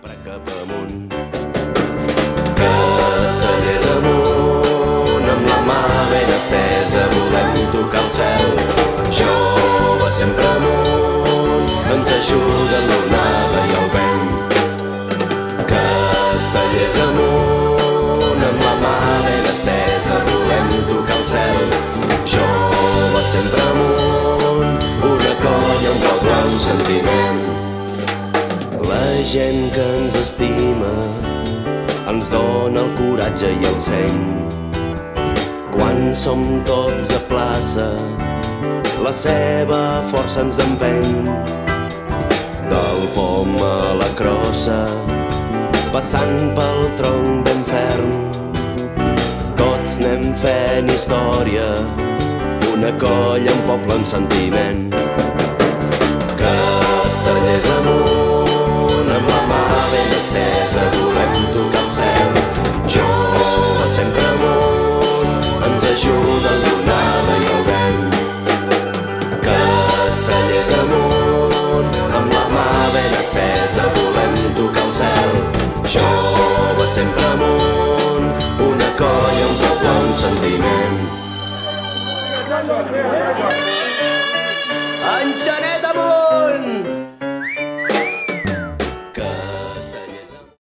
sempre cap amunt. Castellers amunt, amb la mà ben estesa, volem tocar el cel. Joves sempre amunt, ens ajuden l'onada i el vent. Castellers amunt, amb la mà ben estesa, volem tocar el cel. Joves sempre amunt, una colla, un poble, un sentiment. La gent que ens estima ens dona el coratge i el seny. Quan som tots a plaça, la seva força ens empeny. Del pom a la crossa, passant pel tronc ben ferm, tots anem fent història, una colla, un poble, un sentiment. Castellers amunt, amb la mà ben estesa, volem tocar el cel. Joves sempre amunt, ens ajuden l'onada i el vent. Castellers amunt, amb la mà ben estesa, volem tocar el cel. Joves sempre amunt, una colla, un poble, un sentiment.